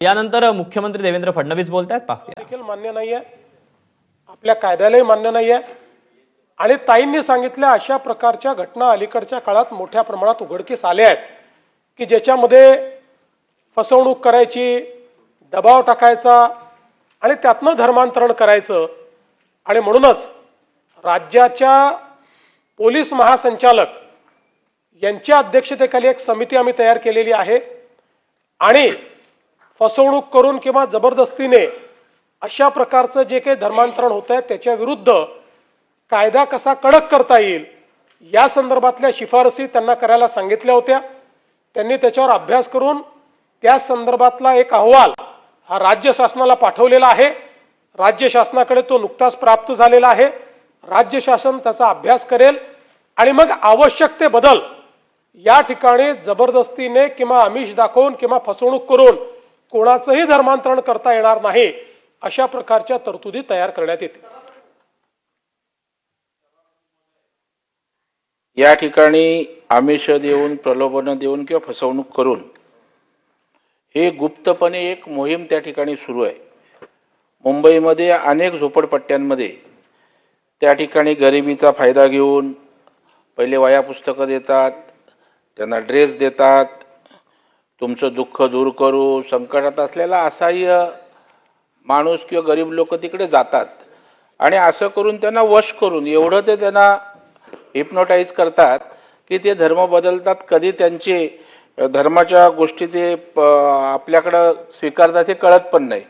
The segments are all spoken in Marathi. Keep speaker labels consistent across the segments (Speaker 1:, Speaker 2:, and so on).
Speaker 1: यानंतर मुख्यमंत्री देवेंद्र फडणवीस बोलतायत पाहूया।
Speaker 2: देखील मान्य नाहीये, आपल्या कायद्यालाही मान्य नाहीये आणि ताईंनी सांगितल्या अशा प्रकारच्या घटना अलीकडच्या काळात मोठ्या प्रमाणात उघडकीस आल्या आहेत की ज्याच्यामध्ये फसवणूक करायची, दबाव टाकायचा आणि त्यातनं धर्मांतरण करायचं। आणि म्हणूनच राज्याच्या पोलीस महासंचालक यांच्या अध्यक्षतेखाली एक समिती आम्ही तयार केलेली आहे आणि फसवणूक करून किंवा जबरदस्तीने अशा प्रकारचं जे काही धर्मांतरण होत आहे त्याच्या विरुद्ध कायदा कसा कडक करता येईल या संदर्भातल्या शिफारसी त्यांना करायला सांगितल्या होत्या। त्यांनी त्याच्यावर अभ्यास करून त्या संदर्भातला एक अहवाल हा राज्य शासनाला पाठवलेला आहे। राज्य शासनाकडे तो नुकताच प्राप्त झालेला आहे। राज्य शासन त्याचा अभ्यास करेल आणि मग आवश्यक ते बदल या ठिकाणी जबरदस्तीने किंवा आमिष दाखवून किंवा फसवणूक करून कोणाचंही धर्मांतरण करता येणार नाही अशा प्रकारच्या तरतुदी तयार करण्यात येतील।
Speaker 3: या ठिकाणी आमिष देऊन, प्रलोभन देऊन किंवा फसवणूक करून हे गुप्तपणे एक मोहीम त्या ठिकाणी सुरू आहे। मुंबईमध्ये अनेक झोपडपट्ट्यांमध्ये त्या ठिकाणी गरिबीचा फायदा घेऊन पहिले वह्या पुस्तकं देतात, त्यांना ड्रेस देतात, तुमचं दुःख दूर करू, संकटात असलेला असहाय्य माणूस किंवा गरीब लोक तिकडे जातात आणि असं करून त्यांना वश करून एवढं ते त्यांना हिप्नोटाईज करतात की ते धर्म बदलतात। कधी त्यांचे धर्माच्या गोष्टी ते आपल्याकडं स्वीकारतात हे कळत पण नाही।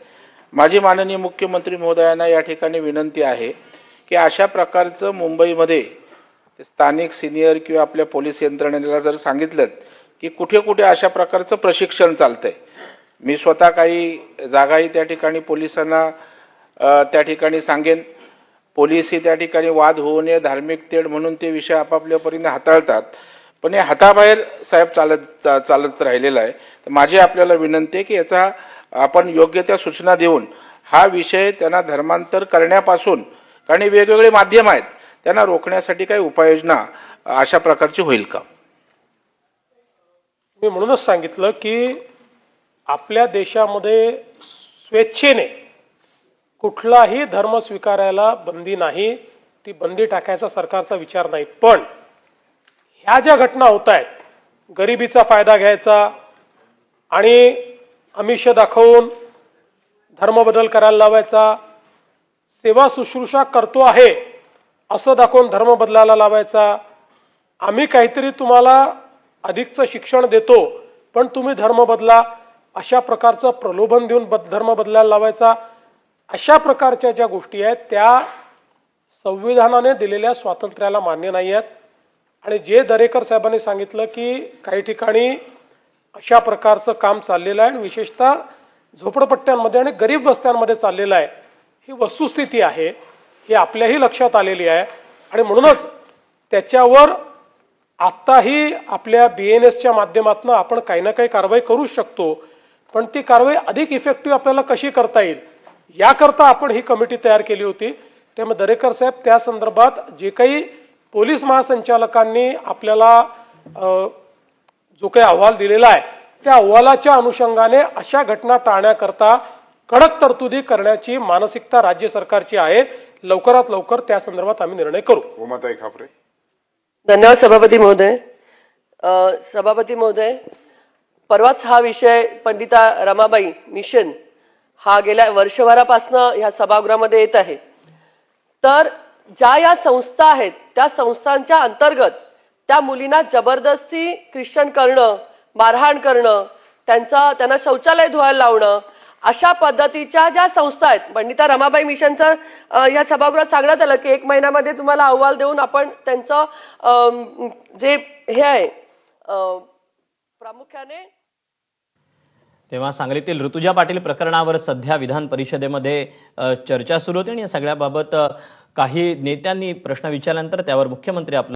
Speaker 3: माझी माननीय मुख्यमंत्री महोदयांना या ठिकाणी विनंती आहे की अशा प्रकारचं मुंबईमध्ये स्थानिक सिनियर किंवा आपल्या पोलीस यंत्रणेला जर सांगितलं की कुठे कुठे अशा प्रकारचं प्रशिक्षण चालतंय, मी स्वतः काही जागाही त्या ठिकाणी पोलिसांना त्या ठिकाणी सांगेन। पोलीसही त्या ठिकाणी वाद होऊ नये, धार्मिक तेढ म्हणून ते विषय आपापल्या परीने हाताळतात, पण हे हाताबाहेर साहेब चालत राहिलेला आहे। तर माझी आपल्याला विनंती आहे की याचा आपण योग्य त्या सूचना देऊन हा विषय त्यांना धर्मांतर करण्यापासून, कारण वेगवेगळे माध्यम आहेत, त्यांना रोखण्यासाठी काही उपाययोजना अशा प्रकारची होईल का?
Speaker 2: मी म्हणूनच सांगितलं की आपल्या देशामध्ये स्वेच्छेने कुठलाही धर्म स्वीकारायला बंदी नाही, ती बंदी टाकायचा सरकारचा विचार नाही। पण ह्या ज्या घटना होत आहेत, गरिबीचा फायदा घ्यायचा आणि आमिष दाखवून धर्म बदल करायला लावायचा, सेवा शुश्रूषा करतो आहे असं दाखवून धर्म बदलायला लावायचा, आम्ही काहीतरी तुम्हाला अधिकचं शिक्षण देतो पण तुम्ही धर्म बदला, अशा प्रकारचं प्रलोभन देऊन धर्म बदलायला लावायचा, अशा प्रकारच्या ज्या गोष्टी आहेत त्या संविधानाने दिलेल्या स्वातंत्र्याला मान्य नाही आहेत। आणि जे दरेकर साहेबांनी सांगितलं की काही ठिकाणी अशा प्रकारचं काम चाललेलं आहे आणि विशेषतः झोपडपट्ट्यांमध्ये आणि गरीब वस्त्यांमध्ये चाललेलं आहे, ही वस्तुस्थिती आहे, ही आपल्याही लक्षात आलेली आहे। आणि म्हणूनच त्याच्यावर आत्ताही आपल्या BNSच्या माध्यमातून आपण काही ना काही कारवाई करू शकतो, पण ती कारवाई अधिक इफेक्टिव्ह आपल्याला कशी करता येईल याकरता आपण ही कमिटी तयार केली होती। त्यामुळे दरेकर साहेब त्या संदर्भात जे काही पोलीस महासंचालकांनी आपल्याला जो काही अहवाल दिलेला आहे त्या अहवालाच्या अनुषंगाने अशा घटना टाळण्याकरता कडक तरतुदी करण्याची मानसिकता राज्य सरकारची आहे। लवकरात लवकर त्या संदर्भात आम्ही निर्णय करू।
Speaker 4: उमाताई खापरे।
Speaker 5: धन्यवाद सभापती महोदय। सभापती महोदय, परवाच हा विषय पंडिता रमाबाई मिशन हा गेल्या वर्षभरापासून ह्या सभागृहामध्ये येत आहे। तर ज्या या संस्था आहेत त्या संस्थांच्या अंतर्गत त्या मुलींना जबरदस्ती ख्रिश्चन करणं, मारहाण करणं, त्यांना शौचालय धुवायला लावणं, अशा पद्धतीच्या ज्या संस्था आहेत, पंडिता रमाबाई मिशनचं या सभागृहात सांगण्यात आलं की 1 महिन्यामध्ये तुम्हाला अहवाल देऊन आपण त्यांचं जे हे आहे प्रामुख्याने।
Speaker 1: तेव्हा सांगलीतील ऋतुजा पाटील प्रकरणावर सध्या विधान परिषदेमध्ये चर्चा सुरू होती आणि या सगळ्याबाबत काही नेत्यांनी प्रश्न विचारल्यानंतर त्यावर मुख्यमंत्री आपलं